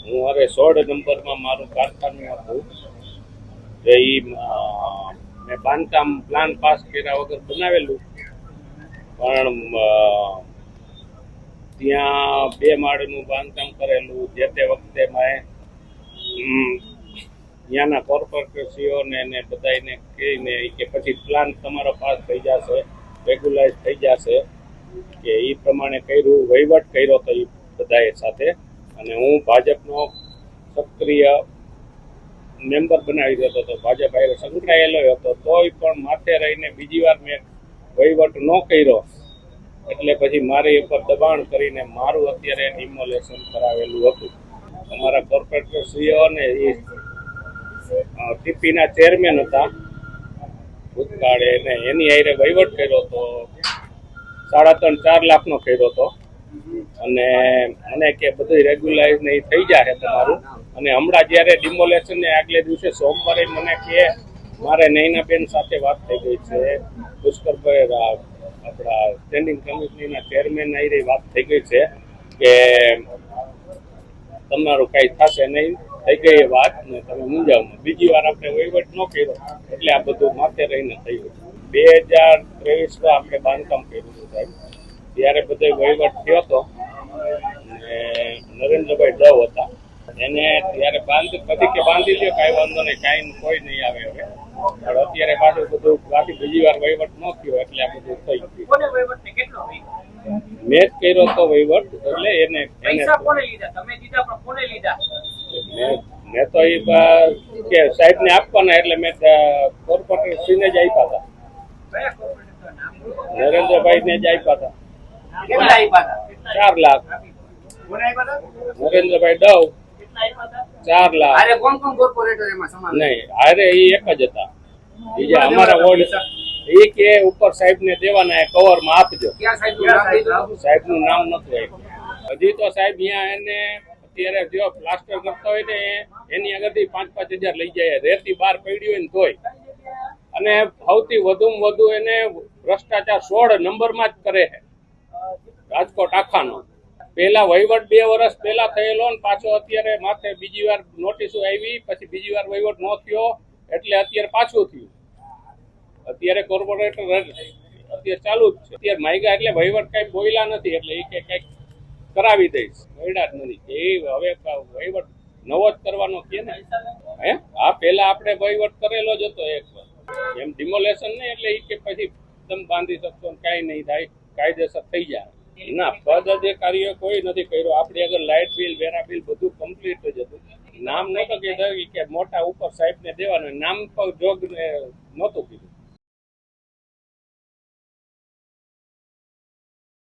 હું હવે 16 નંબરમાં મારું કારખાનું હતું. એ મેં બાંધકામ પ્લાન પાસ કર્યા વગર બનાવેલું, પણ ત્યાં 2 માળનું બાંધકામ કરેલું. જે તે વખતે મેં ત્યાંના કોર્પોરેટરશ્રીઓને ને બધાને કહીને કે પછી પ્લાન તમારો પાસ થઈ જશે, રેગ્યુલાઇઝ થઈ જશે, કે એ પ્રમાણે કર્યું, વહીવટ કર્યો તો એ બધાએ સાથે. અને હું ભાજપનો સક્રિય મેમ્બર બનાવી દેતો હતો, ભાજપ હારે સંકળાયેલો હતો. તોય પણ માથે રહીને બીજી વાર મેં વહીવટ ન કર્યો, એટલે પછી મારી ઉપર દબાણ કરીને મારું અત્યારે ડિમોલેશન કરાવેલું હતું. અમારા કોર્પોરેટરશ્રીઓ ને એ ટીપીના ચેરમેન હતા ભૂતકાળે, ને એની હારે વહીવટ કર્યો હતો. 3.5-4 લાખનો કર્યો હતો. અને મને કે બધું રેગ્યુલાઇઝ ને થઈ જાય તમારું. અને હમણાં જ્યારે ડિમોલેશન ને આગલે દિવસે સોમવારે મને કે મારે નૈનાબેન સાથે વાત થઈ ગઈ છે, પુષ્કરભાઈ આપણા સ્ટેન્ડિંગ કમિટીના ચેરમેન હારે વાત થઈ ગઈ છે કે તમારું કાંઈ થશે નહીં, થઈ ગઈ એ વાત ને તમે મૂંઝાવમાં. બીજી વાર આપણે વહીવટ ન કર્યો એટલે આ બધું માથે રહીને થયું. 2023માં આપણે બાંધકામ કર્યું હતું સાહેબ, ત્યારે બધો વહીવટ થયો હતો. નરેન્દ્રભાઈ દવ હતા, એને ત્યારે બાંધી કે બાંધી લ્યો, કાંઈ વાંધો નહીં, કાંઈ કોઈ નહીં આવે હવે. પણ અત્યારે પાછું બધું બાકી બીજી વાર વહીવટ ન થયો એટલે આ બધું થઈ ગયું. મેં જ કર્યો હતો વહીવટ, એટલે એને મેં તો એ કે સાહેબ ને આપવાના, એટલે મેં કોર્પોરેટર શ્રીને જ આપ્યા હતા, નરેન્દ્રભાઈ ને જ આપ્યા હતા. 4 લાખ. નરેન્દ્રભાઈ દવ 4 લાખ. નહીં, અરે એ એક જ હતા. બીજા અમારા વોર્ડ એ કે ઉપર સાહેબ ને દેવાના, કવરમાં આપજો. સાહેબ નું નામ નથી આપ્યું હજી તો. સાહેબ અહીંયા એને અત્યારે જો પ્લાસ્ટર કરતા હોય ને એની આગળથી 5-5 હજાર લઈ જાય. રેતી બહાર પડી હોય ને તોય. અને સૌથી વધુમાં વધુ એને ભ્રષ્ટાચાર 16 નંબરમાં જ કરે છે રાજકોટ આખાનો. પેલા વહીવટ 2 વર્ષ પહેલા થયેલો ને પાછો અત્યારે માથે બીજી વાર નોટિસો આવી, પછી બીજી વાર વહીવટ ન થયો એટલે અત્યારે પાછું થયું. અત્યારે કોર્પોરેટર અત્યારે ચાલુ જ છે. અત્યારે માયગા એટલે વહીવટ કઈ બોયલા નથી, એટલે એ કે કઈક કરાવી દઈશ, બોયડા જ નથી. એ હવે વહીવટ નવો જ કરવાનો કે ને. હે આ પેલા આપણે વહીવટ કરેલો જ હતો એક વાર, એમ ડિમોલેશન નહીં. એટલે એ કે પછી તમે બાંધી શકશો ને કાંઈ નહીં થાય, કાયદેસર થઈ જાય. ના, પદ અધિકારીઓ કોઈ નથી કર્યો. આપણે આગળ લાઇટ બિલ, વેરા બિલ બધું કમ્પ્લીટ જ હતું. નામ નહોતું કીધું કે મોટા ઉપર સાહેબ ને દેવાનું, નામ પર જોગ ને નહોતું કીધું.